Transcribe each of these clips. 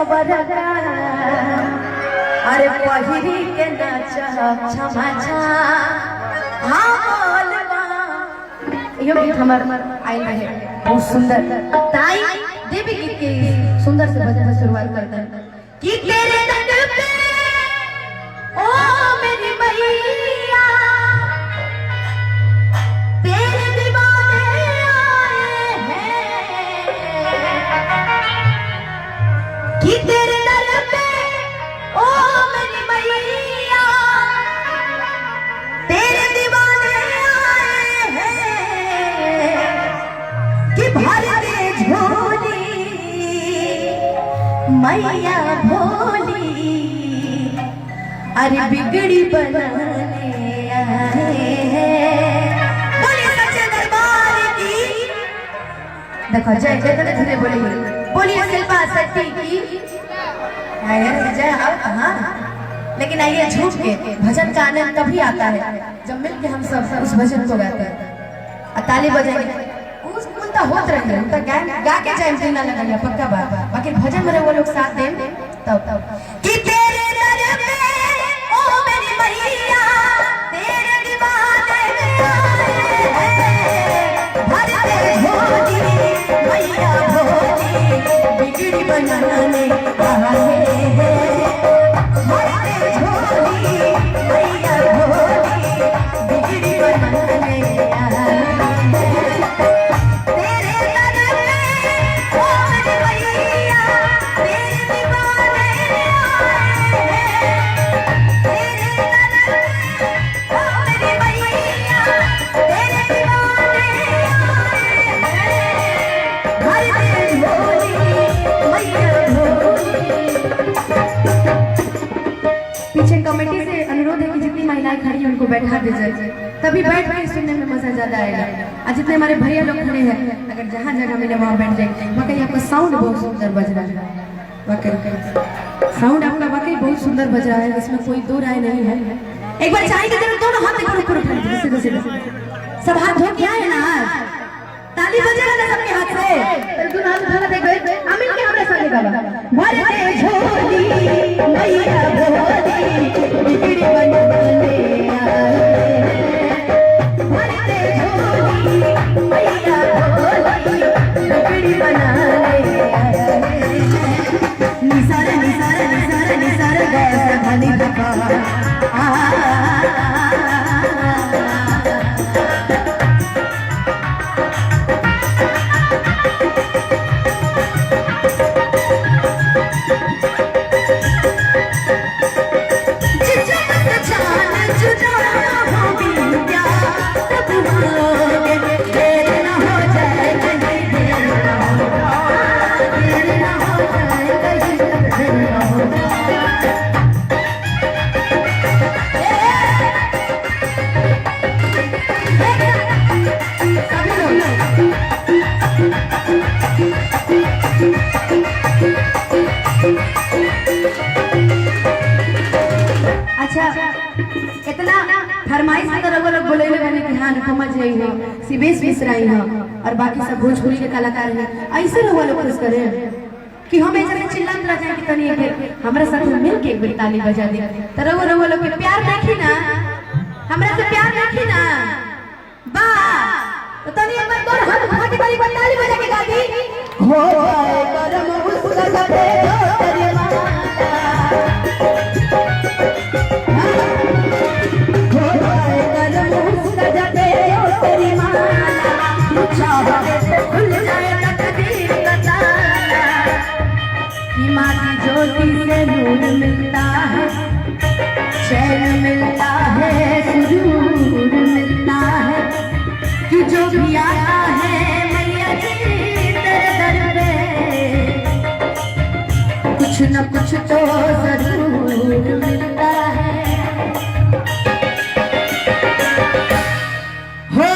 सवरगा अरे पहिरी के नाचा छमा छा हाँ बोलबा यो गीत हमार आइल रहे बहुत सुंदर ताई देवी गीत के सुंदर से भजन से शुरुआत करते हैं कि तेरे दर पे ओ मेरी मैया तेरे दीवाने आए हैं कि तेरे दर पे ओ मेरी मैया तेरे दीवाने आए हैं कि भर दे झोली मैया भोली अरे बिगड़ी बनाने आए हैं बोलिए सच्चे दरबार की देखो जय जय तो धीरे बोलिए बोलिए शिल्पा शेट्टी की जय हाँ लेकिन आइए झूठ के भजन का आनंद तभी आता है जब मिलके हम सब उस भजन को गाते हैं और ताली बजाएंगे उनका होत रहे उनका गा के टाइम देना लगेगा पक्का बात बाकी भजन में वो लोग साथ दें तब कि तेरे दर पे ओ मेरी मैया तेरे दीवाने आए भर दे झोली मैया भोली बिगड़ी बनाने आए भर दे झोली मैया भोली बिगड़ी बनाने आए पीछे कमेटी से अनुरोध है कि जितनी महिलाएं खड़ी हैं उनको बैठा दीजिए तभी बैठ कर सुनने में मजा ज्यादा आएगा और जितने हमारे भैया लोग खड़े हैं अगर जहाँ जगह मिले वहाँ बैठ जाएंगे वाकई आपका साउंड बहुत सुंदर बज रहा है वाकई साउंड आपका वाकई बहुत सुंदर बज रहा है इसमें कोई दो राय नहीं है एक बार चाय की तरफ दोनों हाथ ऊपर ऊपर सब हाथ धो के आए ना ताली बजेगा ना सबके हाथ से दोनों हाथ उठा देखो आमीन के हमरे संगे गावा भर दे झोली मैया भोली बिगड़ी बनाने आए भर दे झोली मैया भोली बिगड़ी बनाने आए निसार निसार निसार निसार गैस भली दफा इतना फरमाइश तो लोग बोले बने कि हाँ समझ रही हो सिवेश मिश्राई हो और बाकी सब भोजपुरी के कलाकार हैं ऐसे लोग खुश करे कि हम ऐसे चिल्लात रह जाए कि तनी एक हमरा साथ मिल के एक बार ताली बजा दे तो रवो लोग के प्यार देखी ना हमरा से प्यार देखी ना बा तो तनी एक बार तोर हाथ उठा के ताली बजा के गा दी हो आए करम उसका गदे तेरे माता ज्योति से नूर मिलता है चैन मिलता है सुरूर मिलता है कि जो भी आता है मैया जी तेरे दर पे कुछ न कुछ तो जरूर मिलता है हो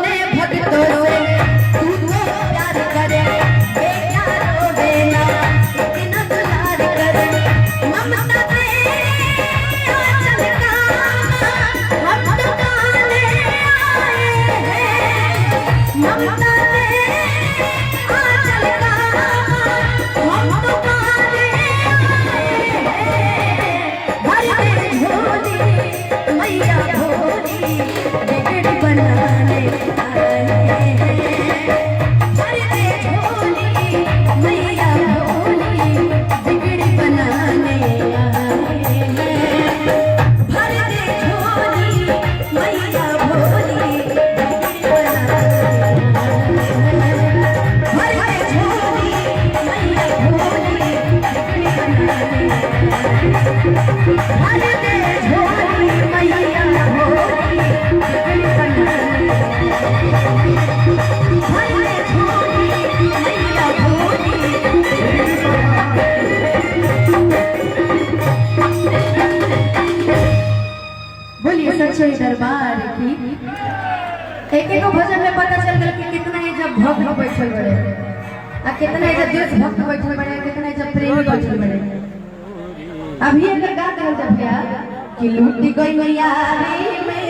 ने भक्तों से तू तो प्यार करे ममता तेरे आंचल का हम तो गाने आए हैं ममता तेरे आंचल का हम तो गाने सच्चे दरबार की। एक एक भजन में पता चल गया कि कितना ये जब भक्त बैठल बड़े आ कितना ये जब देशभक्त बैठल बड़े कितना ये जब प्रेमी बैठल बड़े। अभी अगर गा दे जब क्या कि लूटी गई यारी में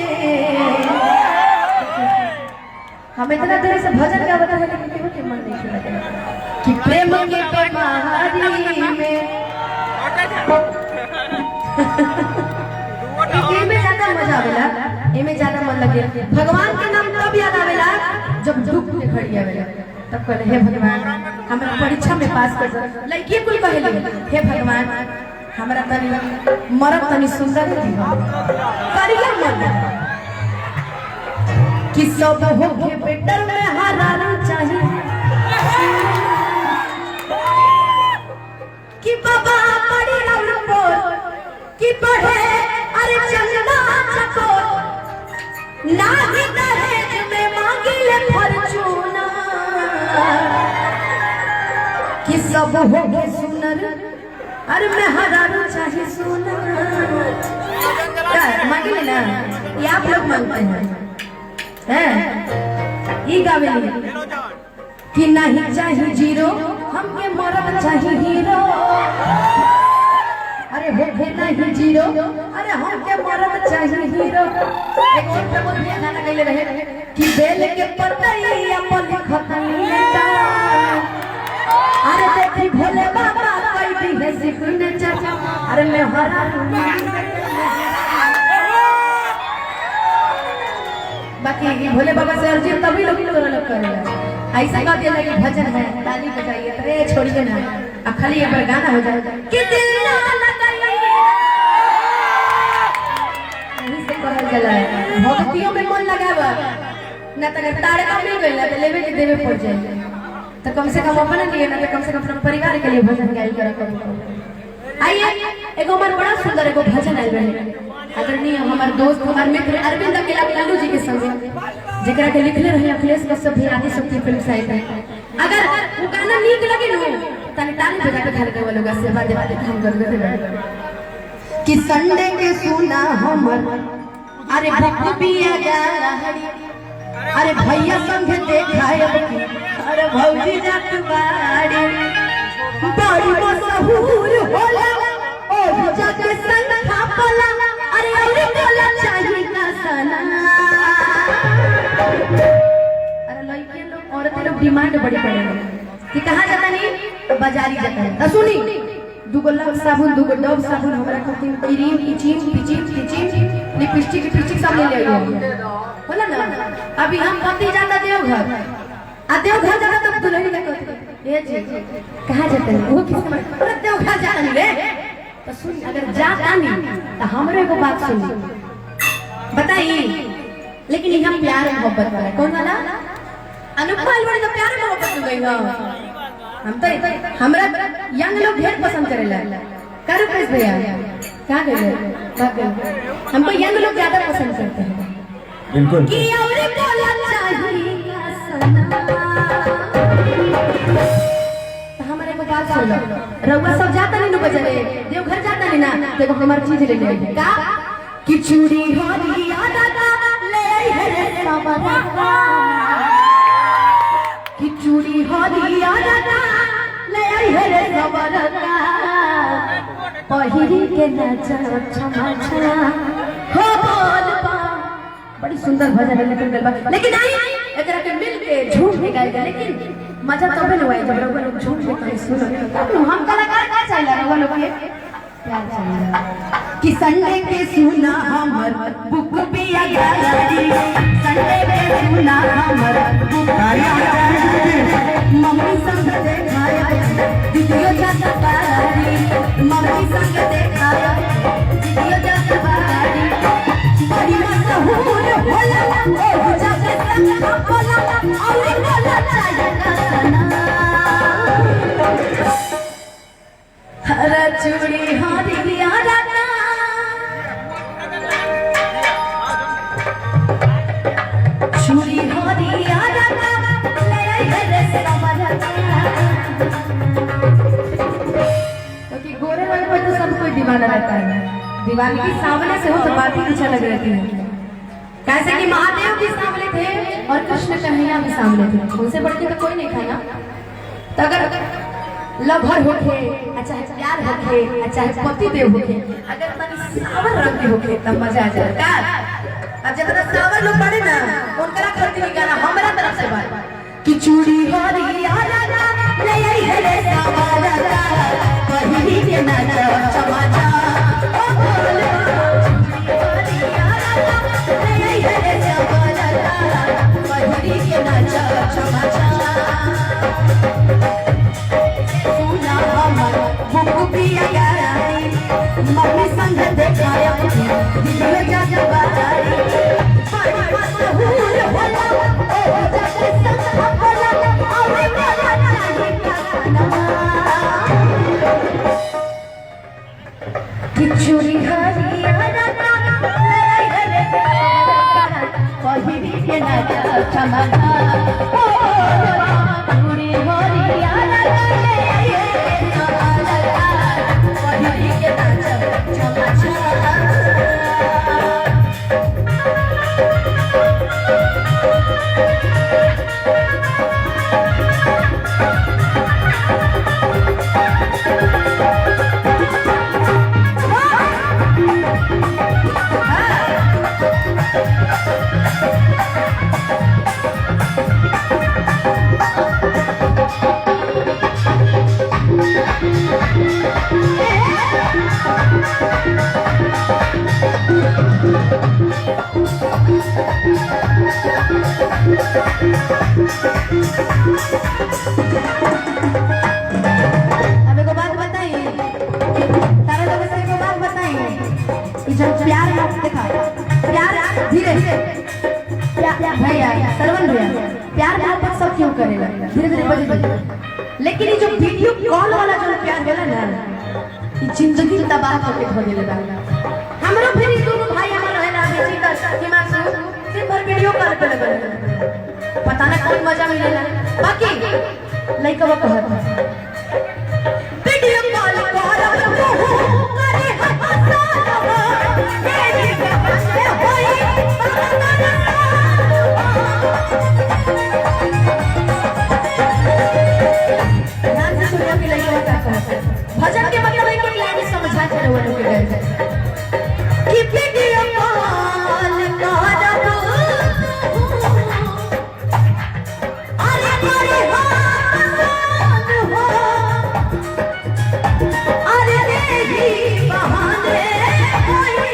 हम इतना देर से भजन गावता है लेकिन क्यों के मन नहीं लगता कि प्रेम के महारी में इमे ज्यादा मजा आवेला, इमे ज्यादा मन लगे। भगवान के नाम तब याद आवेला जब दुख में खड़ी आवेला, तब कहले हे भगवान हमरा परीक्षा में पास कर दे। लड़की कुल कहले हे भगवान हमरा तनी मरद तनी सुंदर दी करिया मन कि सब हो के बेटर में हारा चाहिए कि बाबा बड़ी रंगोर कि पढ़े अरे चंदा चकोर नाही दहेज में मांगिले फॉर्चूना कि सब हो के सुनर अरे मैं हरारू चाहिए सोना मांगिले ना ये आप लोग मांगते हैं ये गावेली कि नहीं चाहिए जीरो हमके मरद चाहिए हीरो। अरे हो नहीं जीरो अरे हमके मरद चाहिए हीरो। एक और प्रमोद भैया गाना गाइले रहे कि बेल के पतैया पर लिखत नीता अरे देखी भोले बाबा कोई भी है सिग्नेचर अरे मैं हरा बाकी भोले बाबा से अर्जी तभी लोग करेगा। ऐसा कह दिया कि भजन है ताली बजाइए अरे छोड़िए ना अब खाली एक बार गाना हो जाए कि दिल ना लगाइए नहीं से कहल जाला भक्तियों में मन लगावा ना त तारे का मिल गइल त लेवे के देवे पड़ जाए तो कम से कम अपने लिए ना तो कम से कम अपने परिवार के लिए भजन गाइल करा कभी। आइए एगो हमार बड़ा सुंदर एगो भजन आइल रहे आदरणीय हमार दोस्त हमार मित्र अरविंद अकेला लालू जी के संग जेकरा के लिखले रहे अखिलेश कश्यप भी आदि शक्ति फिल्म साइट है। अगर वो गाना नीक लगे नो तने ताली बजा के घर के लोग से बाजे बाजे हम कर देते कि संडे के सुना हमर अरे बकबिया जा अरे भैया संग देखाए अरे भौजी जात बाड़ी बड़ी मशहूर होला ओ जाके संग खापला अरे और बोला चाहिए ना सना। अरे लड़के लोग औरतें लोग डिमांड बड़ी करेंगे कि कहाँ जाता नहीं बाजारी जाता है तो सुनी दुगो लव साबुन दुगो डव साबुन हमरा खातिर क्रीम इचिम पिचिम पिचिम लिपस्टिक पिचिक सब ले आइए बोला ना। अभी हम पति जाता देवघर आ देवघर जाता तब दुल्हन का कहते ए जी कहाँ जाता है वो किसके मन अरे देवघर जाता नहीं रे तो सुन अगर जाता नहीं तो हमरे को बात सुन बताइए। लेकिन यहाँ प्यार मोहब्बत वाला कौन वाला अनुपमा अलवाड़ी तो प्यार मोहब्बत में गई हो हम तो हमरा यंग लोग ढेर पसंद करेला करो कैसे भैया क्या गए हमको यंग लोग ज्यादा पसंद करते हैं बिल्कुल कि और बोला चाहिए सना। तो हमारे को बात सुन लो रउआ सब जाता नहीं न बजारे देवघर जाता नहीं ना देखो हमारी चीज ले ले का कि चूड़ी होरी आदा ले है सबरा कि चूड़ी होरी आदा ले है सबरा पहिरी के नाचा छमा छमा हो बोल बा बड़ी सुंदर भजन है लेकिन आई एकरा के मिल के झूम के गाएगा लेकिन मजा तबे न होए जब रउआ लोग झूम के कहीं सुनो तब हम कलाकार का चाहिए रउआ लोग के प्यार चाहिए कि संडे के सुना हमर बुक पिया गाड़ी संडे के सुना हमर बुक पिया गाड़ी मम्मी संग देखाया दीदियो जाता बाड़ी मम्मी संग देखाया दीदियो जाता बाड़ी बड़ी मशहूर होला ओ जाके संग बोला और बोला चाहिए हरा चूड़ी हारी यारा चूड़ी हारी यारा ले रे सबरा क्योंकि गोरे वाले पर तो सब कोई दीवाना रहता है दीवानगी सामने से हो तो बात ही अच्छा लग रहती है कैसे कि महादेव भी सामने थे और कृष्ण कन्हैया भी सामने थे, उनसे बढ़ के तो कोई नहीं था ना। तो अगर लवर होके, चाहे प्यार होके, चाहे पति देव होके, अगर तनी सावर रंग के होके तब मजा आ जाए का। अब जितना सावर लोग पड़े ना उनका खरीद नहीं गाना हमारा तरफ से बात कि चूड़ी हरी आला ले आई है रे सावरा वही के नाना चमाचा ओ बोले चूड़ी हरी आला ले आई है रे सावरा वही के नाचा चमाचा सुना हमर भूख पिया गई मम्मी संग देखाया दिल जा जबाई चूड़ी हरियाणा पहिरी के नाचा चमका चूड़ी हरियाणा पहिरी के नाचा चमका। अब एक बात बताइए, तारा लोगों से एक बात बताइए, जब प्यार देखा प्यार धीरे धीरे भैया सरवन भैया प्यार मोहब्बत सब क्यों करेगा धीरे धीरे बजे, लेकिन ये जो वीडियो कॉल वाला जो प्यार है ना ये जिंदगी तबाह करके खो देगा। हमरो फिर इस दोनों भाई हमारा है ना बेची का दिमाग से सिर्फ भर वीडियो कॉल पे लगा पता ना कौन मजा मिलेगा। बाकी लइका वो कहत वीडियो कॉल करब तू करे हंसा तेरी बहन होई ध्यान से सुनिए कि लइका क्या कहत भजन के मतलब है कि लाइन समझा के वो लोग गए कि वीडियो कॉल करब अरे मेरे हाथ हो अरे नहीं बहाने कोई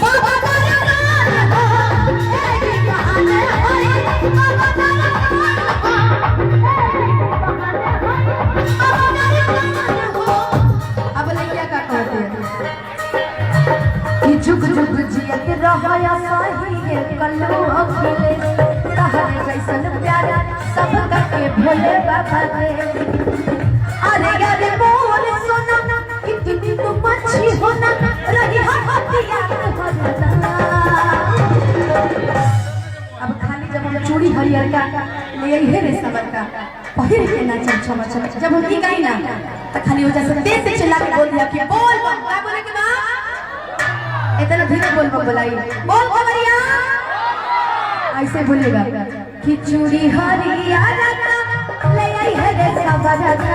बाबा तेरा नाम हो नहीं बहाने कोई बाबा तेरा अब लइका का कहते हैं कि जुग जुग जियत रहया साही कल्लू अखिले तहरे जैसन प्यार सब के भोले बाबा दे। अरे यार बोल सोना कितनी तुम अच्छी हो ना रही हथिया अब खाली जब हम चूड़ी हरियर का ले आई है रे सबर का पहिर के ना चम चम जब हम की गई ना तो खाली वजह से तेज से चिल्ला के बोल दिया कि बोल क्या बोले कि मां इतना धीरे बोल बोलाई बोल खबरिया ऐसे बोलेगा कि चूड़ी हरियाणा ले आई है रे सबर का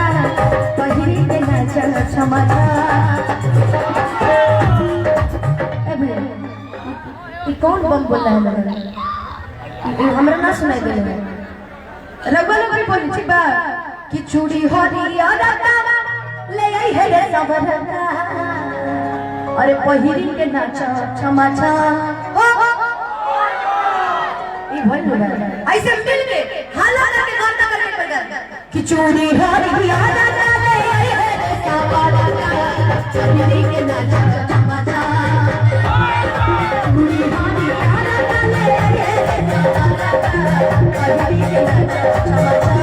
पहिर के ना चम चम ए भैया ये कौन बम बोल रहा है हमरा ना सुनाई दे रघुवा लोग भी बोली ठीक बा कि चूड़ी हरियाणा ले आई है रे सबर का अरे पहिरी के नाचा छमाछा ई भइल बा ऐसे मिल के हाला करके गाना करके पड़ कि चूड़ी हरियाणा ले आई है रे सबर का पहिरी के नाचा छमाछा चूड़ी हरियाणा ले आई है रे सबर का पहिरी के नाचा छमाछा।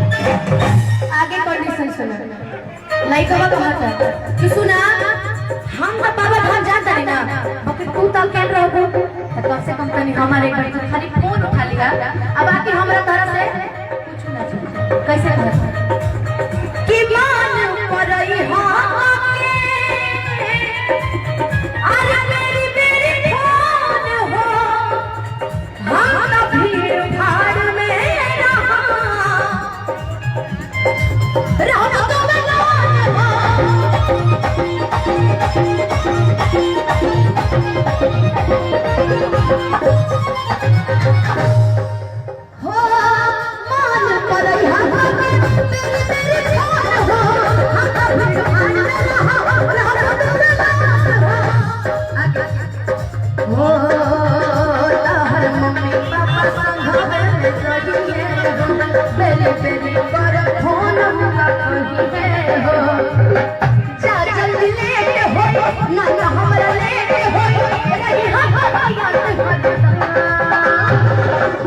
आगे कंडीशन सुना लाइक अब तो हाथ कि सुना हम तो बाबा धाम जाता है ना बाकी तू तो कैन रहो तो कम से कम तनी हमारे घर तो खाली फोन उठा लिया अब आके हमरा तरह से कुछ ना कैसे कर कि मान परई हां अरे मेरी मेरी फोन हो हम तो भीड़ भाड़ में रहा तो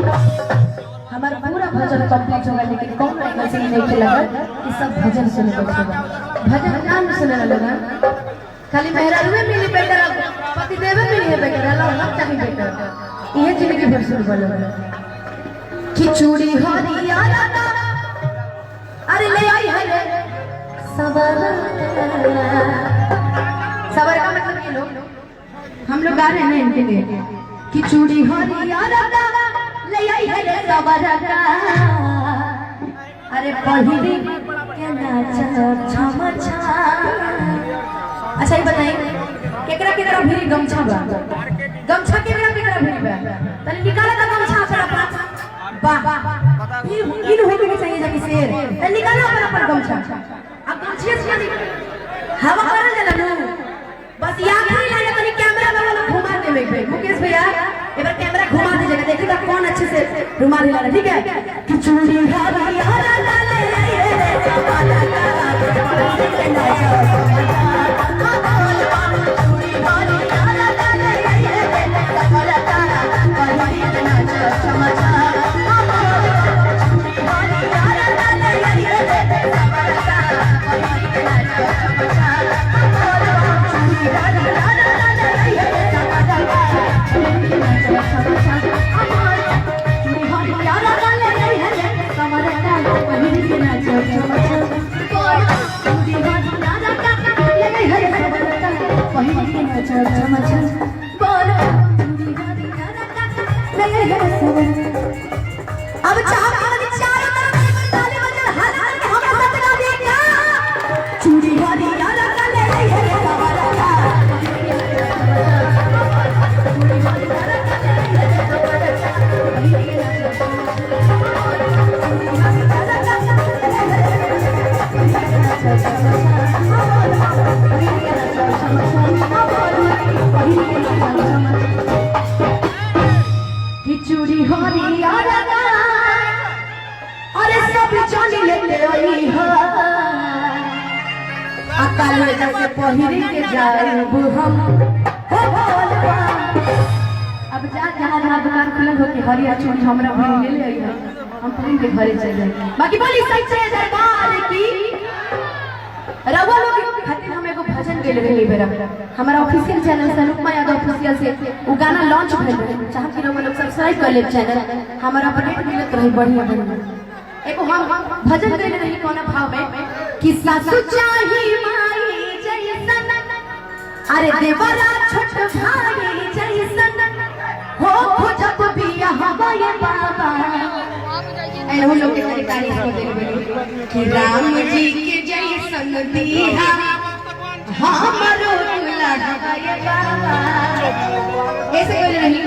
हमारा पूरा भजन कंप्लीट होगा लेकिन कौन एंगल से नहीं लगा कि सब भजन सुने भजन नाम सुने लगा खाली मेहरारू में मिली बेटा पति देव में मिली है बेटा अल्लाह हम चाहे बेटा ये जिंदगी भर सुन बोलो खिचड़ी हरिया अरे ले आई है सबर सबर का मतलब ये लोग हम लोग गा रहे हैं इनके लिए खिचड़ी हरिया ले आई है सबर का अरे पहिरी के नाच छम छा अच्छा ये बताइए केकरा केकरा भीरी गमछा बा गमछा केकरा केकरा भीरी बा तने निकाला था गमछा अपना वाह इन होने के चाहिए जाके शेर तने निकाला अपना गमछा अब गमछिया से हवा करल जाला नु बस याद नहीं लाने तने कैमरा में वाला घुमा दे में मुकेश भैया एक बार कैमरा घुमा दीजिएगा देखिएगा कौन अच्छे से रुमाल हिला रहा है ठीक है खिचड़ी हरा हरा डाले अब चारों ताले बजल हाथ में हम साथ गा देगा चूड़ी वाली यारा का ले ले सवारा का चूड़ी वाली यारा का ले ले सवारा खिचड़ी हरी यारा अरे सब जानी लेते आई है अकाल में जैसे पहिरी के जाएब हम हो बोलबा अब जा जहां जहां दुकान खुलल हो के हरिया चूड़ी हमरा भरी ले ले आई है हम पहिन के घरे चल जाए बाकी बोली सच्चे दरबार की रवा लोग खातिर हम एगो भजन गेल रही बेरा हमारा ऑफिशियल चैनल से अनुपमा यादव ऑफिशियल से वो गाना लॉन्च भेल चाहे कि रवा लोग सब्सक्राइब कर ले चैनल हमारा अपडेट मिलत रही बढ़िया बढ़िया एगो हम भजन गेल रही कोना भाव में कि सासु चाही माई जैसन अरे देवरा छोट भाई जैसन हो जब बिया हवाए बाबा एन हम लोग के तारीफ कर देबे कि राम जी के जैसन बिया हमरो लड़ाए बाबा ऐसे बोल रही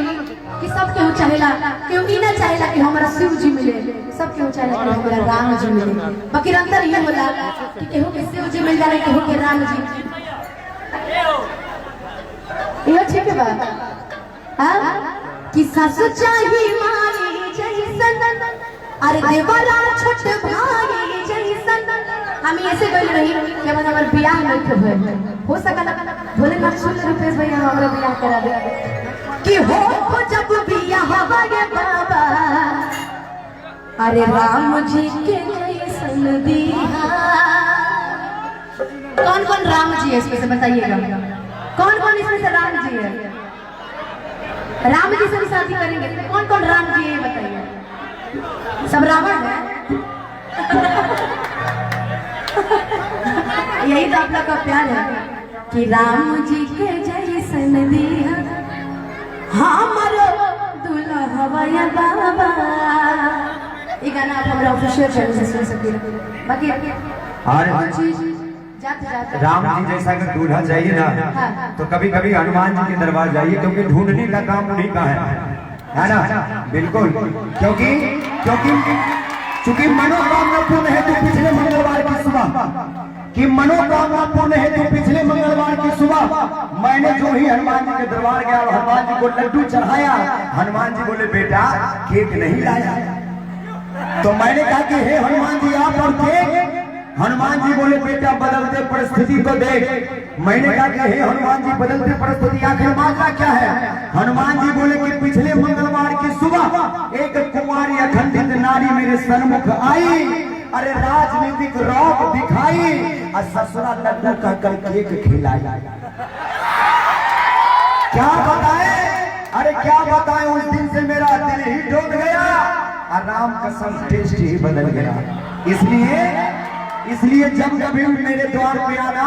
कि सब केहू चाहेला केहू ई ना चाहेला कि हमरा शिव जी मिले सब केहू चाहेला कि हमरा राम जी मिले बाकी अंतर ये होला कि केहू के शिव जी मिल जाए केहू के राम जी ये ठीक है बात हां कि सासु चाही माई जैसन अरे देवरा छोट भाई जैसन हम ऐसे बोल रही कि हमार बियाह नहीं हो सकला भोलेनाथ सुन रुपेश भैया हमरा बियाह करा दे कि हो जब भी हमारे बाबा अरे राम जी के जैसन दिया। कौन कौन राम जी है इसमें से बताइएगा, कौन कौन इसमें से राम जी है? राम जी से भी शादी करेंगे, कौन कौन राम जी है बताइए? सब रावण है। यही तो आप लोग का प्यार है कि राम जी के जैसन दिया हमारो दूल्हा हवाया बाबा। ये गाना आप हमारा ऑफिशियल चैनल से सुन सकते हैं। बाकी राम जी जैसा अगर दूल्हा चाहिए ना तो कभी कभी हनुमान जी के दरबार जाइए, क्योंकि ढूंढने का काम उन्हीं का है ना? बिल्कुल, क्योंकि चूंकि मनोकामना पूर्ण है तो पिछले मंगलवार की सुबह कि मनोकामना पूर्ण है तो पिछले मंगलवार की सुबह मैंने जो ही हनुमान जी के दरबार गया, हनुमान जी को लड्डू चढ़ाया, हनुमान जी बोले बेटा केक नहीं लाया। तो मैंने कहा कि हे हनुमान जी आप और केक। हनुमान जी बोले बेटा बदलते परिस्थिति को देख। मैंने कहा कि हे हनुमान जी बदलते परिस्थिति आखिर मामला क्या है? हनुमान जी बोले कि पिछले मंगलवार की सुबह एक कुमारी अखंडित नारी मेरे सन्मुख आई, अरे राजनीतिक रौब दिखाई और ससुरा लड्डू का कल केक खिलाया। क्या बताए, अरे क्या बताए, उस दिन से मेरा दिल ही डूब गया और राम कसम टेस्ट ही बदल गया। इसलिए जब कभी मेरे द्वार पे आना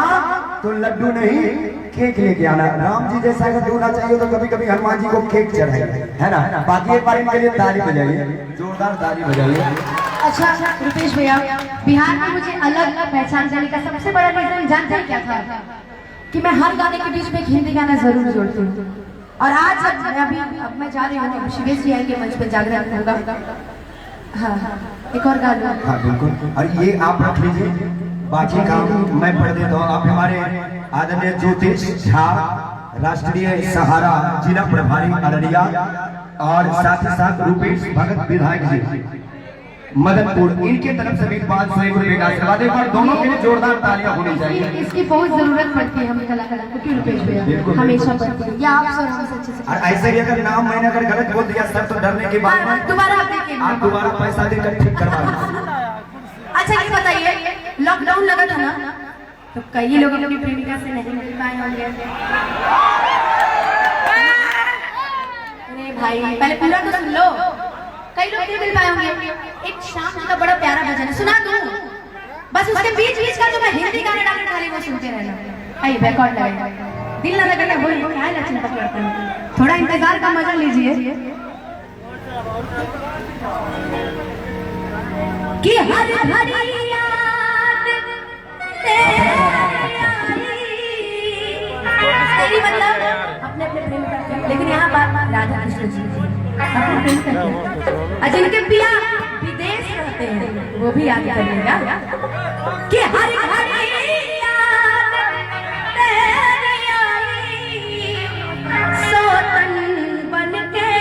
तो लड्डू नहीं केक लेके आना। राम जी जैसा अगर दूल्हा चाहिए तो कभी कभी हनुमान जी को केक चढ़ाइए, है ना? बाकी एक बार इनके लिए ताली बजाइए, जोरदार ताली बजाइए। अच्छा रुपेश भैया, बिहार में मुझे अलग पहचान देने का सबसे बड़ा रीजन जानते हैं क्या था? कि मैं हर गाने के बीच में एक हिंदी गाना जरूर जोड़ती हूँ। और आज अब मैं जा रही हूँ, शिवेश जी आएंगे मंच पे, जागरण होगा। हाँ एक और गाना। हाँ बिल्कुल, और ये आप रख लीजिए, बाकी काम मैं पढ़ देता हूँ। आप हमारे आदरणीय ज्योतिष झा, राष्ट्रीय सहारा जिला प्रभारी अररिया, और साथ ही साथ रूपेश भगत विधायक जी मदनपुर, इनके तरफ से भी 501 रुपए का आशीर्वाद है। पर दोनों के लिए जोरदार तालियां होनी चाहिए। इसकी बहुत जरूरत पड़ती है हमें कलाकारों को, क्यों रुपेश भैया? हमेशा पड़ती है। या आप सर हमसे अच्छे से। और ऐसे ही अगर नाम मैंने अगर गलत बोल दिया सर तो डरने की बात नहीं, दोबारा आप दोबारा पैसा देकर ठीक करवा। अच्छा ये बताइए, लॉकडाउन लगा था ना तो कई लोग अपनी प्रेमिका से नहीं मिल पाए होंगे। अरे भाई पहले पूरा तो सुन लो। कई लोग नहीं मिल पाए होंगे। एक शाम जी का बड़ा प्यारा भजन है, सुना दूं? बस उसके बीच का जो मैं हिंदी गाने डालने वाली वो सुनते रहना। आई बैकआउट लगाए, दिल ना लगे वही क्या ना चिंता करते हैं, थोड़ा इंतजार का मजा लीजिए। कि हर घड़ी याद तेरी मतलब अपने प्रेम, लेकिन यहाँ बात राधा कृष्ण जी जिनके पिया विदेश रहते हैं वो भी याद करिएगा कि हर घड़ी याद तेरी आई, सोतन बनके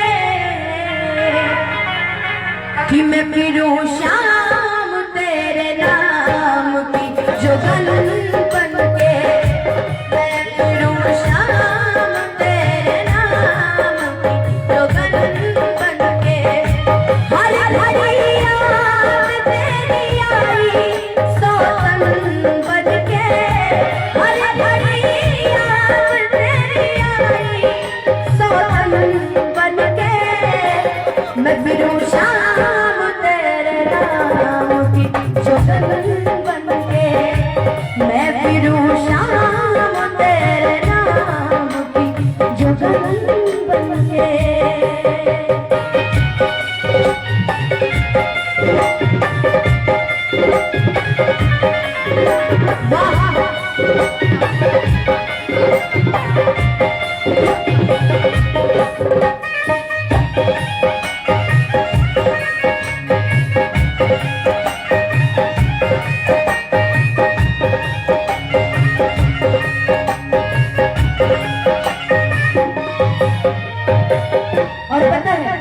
कि मैं फिरूं शाम तेरे नाम की जुगन बनके। मैं फिरूं शाम तेरे नाम की जुगन बनके। हर घड़ी याद तेरी आई, सोतन बनके। हर घड़ी याद तेरी आई, सोतन बनके। मैं फिरूं शाम तेरे नाम की जुगन बनके। मैं फिरूं शाम तेरे नाम की जुगन बनके। और पता है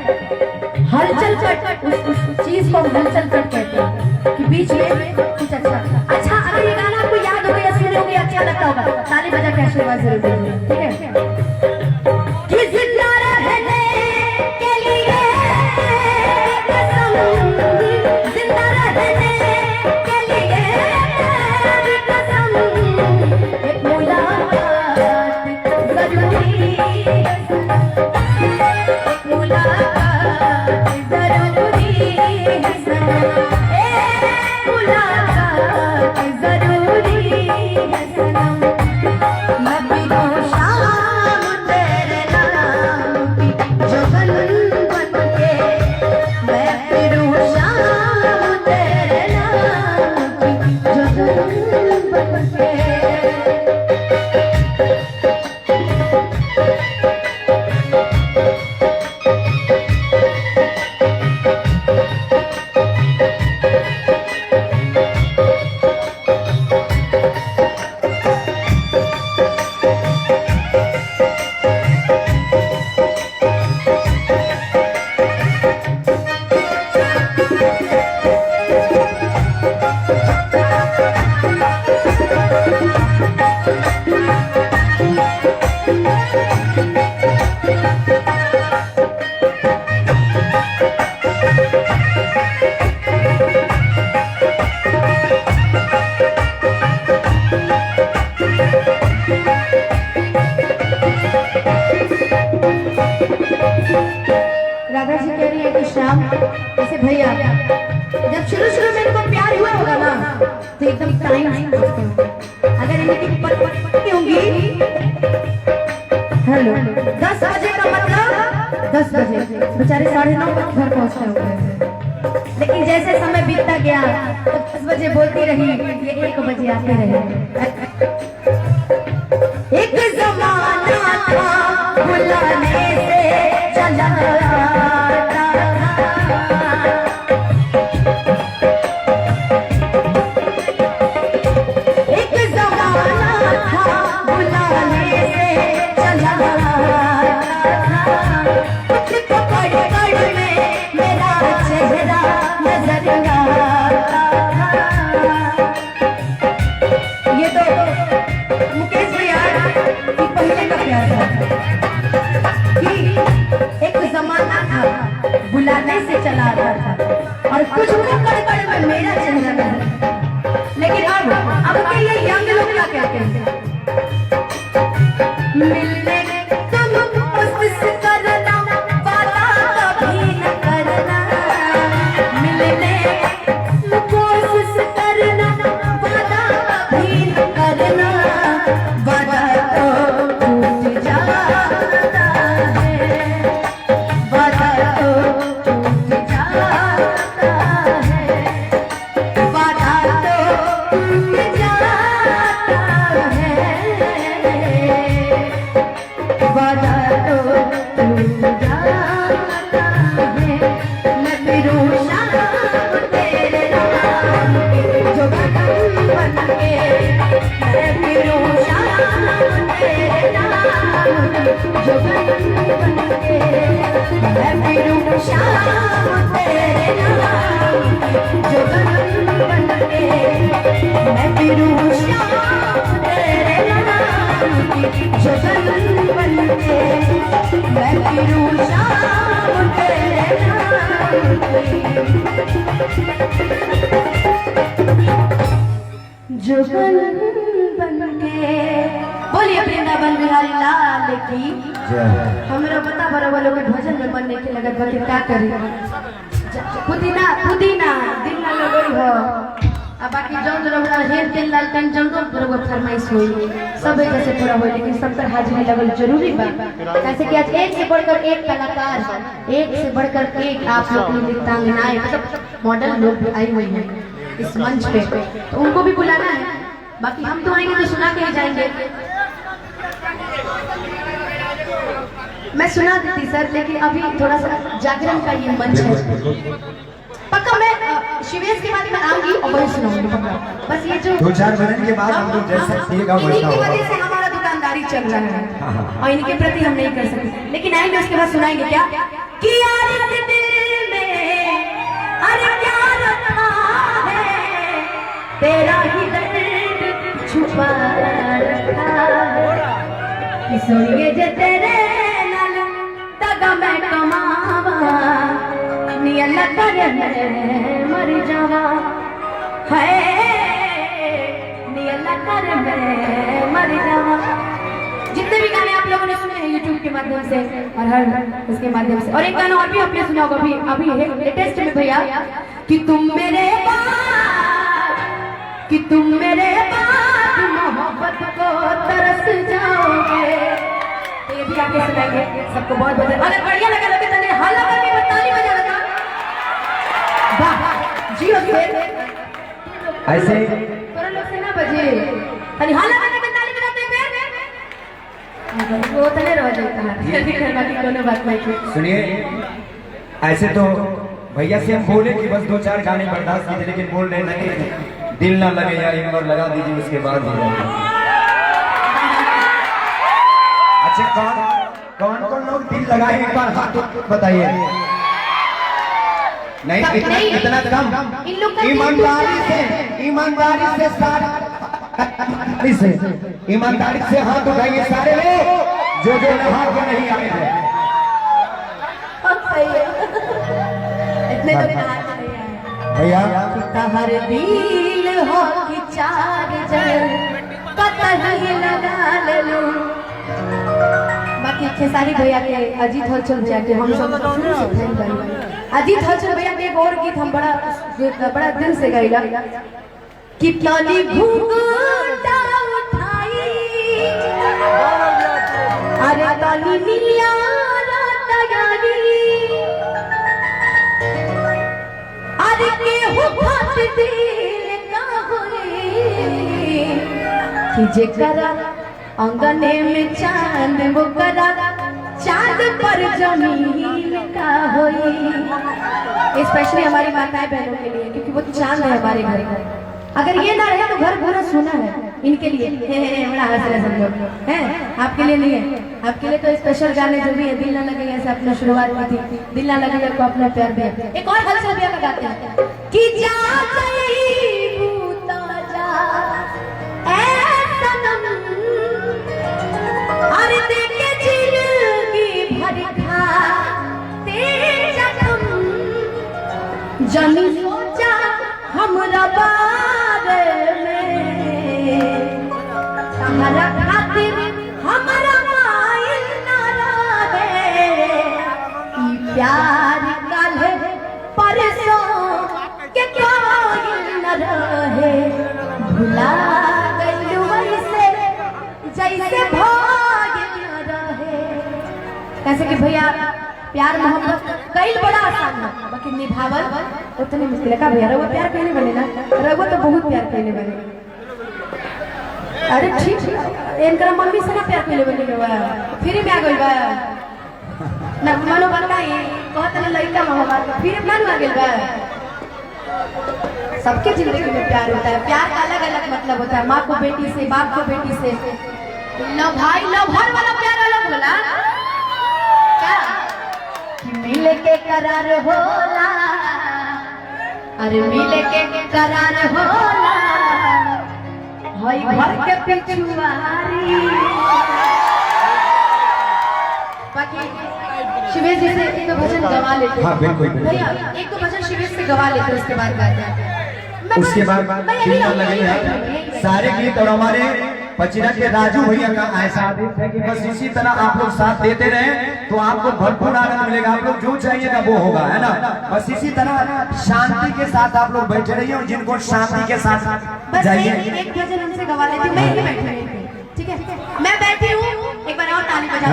हलचल कट, उस चीज को हलचल कट कहते हैं कि बीच में कुछ अच्छा अगर ये गाना आपको याद हो गया, सुने होंगे, अच्छा लगता होगा, ताली बजा के आशीर्वाद जरूर दीजिए, ठीक है? कि जिंदा रहे राधा जी कह रही है कि श्याम जैसे भैया जब शुरू शुरू में इनको प्यार हुआ होगा ना तो एकदम टाइम अगर इनकी पटपटी होंगी हेलो 10 बजे का मतलब 10 बजे बेचारे 9:30 बजे घर पहुंचते होंगे, लेकिन जैसे समय बीतता गया तो 10 बजे बोलती रही, ये 1 बजे आते रहे। एक जमाना था बुलाने से चला बुलाने से चला आता था और कुछ कड़कड़ में मेरा चेहरा था, लेकिन अब के ये यंग लोग क्या कहते हैं, मिलने तुम कोशिश करना वादा कभी न करना, मिलने कोशिश करना वादा कभी न करना, वादा तो टूट जाता है, वादा तो जुगन बनके बोलिए वृंदावन बिहारी लाल की। हमरा बता बराबर लोग भजन में बनने के लगत बाकी क्या करी, पुदीना पुदीना दिल ना लगई हो, अब बाकी जौन रहुला हेर तेल लाल तन जौन बराबर फरमाइश होई सब एक से पूरा होई, लेकिन सब पर हाजिरी लगल जरूरी बा, कैसे कि आज एक से बढ़कर एक कलाकार, एक से बढ़कर एक आप लोग की नृत्यांगनाएं मतलब मॉडल लोग भी आई हुई हैं इस मंच पे, तो उनको भी बुलाना है। बाकी हम तो आएंगे तो सुना के ही जाएंगे। मैं सुना देती सर, लेकिन अभी थोड़ा सा जागरण का ये मंच है, पक्का मैं शिवेश के बाद में आऊंगी और वही सुनाऊंगी पक्का। बस ये जो 2-4 मिनट के बाद हम लोग जैसा पिएगा वैसा इनकी होगा। वजह से हमारा दुकानदारी चल रहा है और इनके प्रति हम नहीं कर सकते, लेकिन आएंगे उसके बाद सुनाएंगे क्या कि यार इस दिल में अरे क्या रखा है तेरा ही दर्द छुपा रखा है, कि सोनिए जे तेरे नाल तगा मैं कमावा नी अल्लाह करे मैं मर जावा है, नी अल्लाह करे मैं मर जावा। जितने भी गाने आप लोगों ने सुने हैं YouTube के माध्यम से और हर उसके माध्यम से, और एक गाना और भी आपने सुना होगा अभी है लेटेस्ट में भैया कि तुम मेरे बाद मोहब्बत को तरस जाओगे, ये भी आगे सुनाएंगे। सबको बहुत बहुत अगर बढ़िया लगा लगे तो हल्ला करके ताली बजा लगा वाह जी। ऐसे थोड़ा लोग से ना बजे अरे हल्ला करके ताली बजाते हैं वो तले रह जाता है, बाकी कोनो बात नहीं। सुनिए, ऐसे तो भैया से हम बोले कि बस 2-4 गाने बर्दाश्त कीजिए, लेकिन बोल रहे नहीं दिल ना लगे या एक बार लगा दीजिए उसके बाद हो जाएगा। अच्छा कौन कौन लोग दिल लगाए एक बार हाथ बताइए। नहीं, इतना कम। इन लोग का ईमानदारी से हाथ उठाइए सारे लोग जो नहा के नहीं आए थे। इतने तो नहा के नहीं आए भैया हर दिल हो कि चार जल कतई लगा ले लो। बाकी खेसारी भैया के अजीत हलचल भैया के हम सब शुरू से फैन बनी। अजीत हलचल भैया के एक और गीत हम बड़ा दिल से गाइला कि तली घूंघटा उठाई अरे तली निया तैयारी अरे के हुफत दिल का होए कि जेकरा अंगने में चांद वो करा चांद पर जमीन का होई। स्पेशली हमारी माताएं बहनों के लिए क्योंकि वो चांद है हमारे घर का। अगर ये ना रहे तो घर पूरा सोना है इनके लिए। बड़ा हंस रहे सब लोग हैं, आपके लिए नहीं है। आपके लिए तो स्पेशल गाने जो भी है दिल ना लगेगा से अपना शुरुआत की थी, दिल ना लगेगा को अपना प्यार दिया। एक और हल्का भैया का गाते हैं कि जा गई भूता जा ऐ सनम अरे देखे जिंदगी भर खा तेरे जख्म जमी सोचा हमरा बारे में हमारा खातिर हमारा माइल ना रहे ई प्यार काले परसों के कोई न रहे भुला गई वैसे जैसे भाग न रहे। कैसे कि भैया प्यार मोहब्बत कई बड़ा आसान है बाकी निभावल उतने मुश्किल है का भैया। रघु प्यार कहने बने ना, रघु तो बहुत प्यार कहने बने। अरे ठीक इनका मम्मी से ना प्यार कहने बने बा फिर में आ गई बा ना मनो बताई कहत ना लड़का मोहब्बत फिर मन आ गई बा। सबके जिंदगी में प्यार होता है, प्यार का अलग अलग मतलब होता है। माँ को बेटी से, बाप को बेटी से, लव भाई लव घर वाला प्यार अलग होला क्या कि मिले के करार होला अरे मिले के करार होला हई घर के पिछुआरी। बाकी शिवेश जी से एक दो भजन गवा लेते हैं। हाँ बिल्कुल भैया एक दो भजन शिवेश से गवा लेते हैं उसके बाद गाते हैं। उसके बाद कीर्तन लगे हैं सारे गीत। और हमारे पचिना के राजू भैया का ऐसा आदेश है कि बस इसी तरह आप लोग साथ देते रहे तो आपको भरपूर आनंद मिलेगा। आप लोग जो चाहिएगा वो होगा, है ना। बस इसी तरह शांति के साथ आप लोग बैठे रहिए और जिनको शांति के साथ जाइए। एक भजन हमसे गवा लेती हूँ, मैं ही बैठी हूँ, ठीक है मैं बैठी हूँ। एक बार और ताली बजा।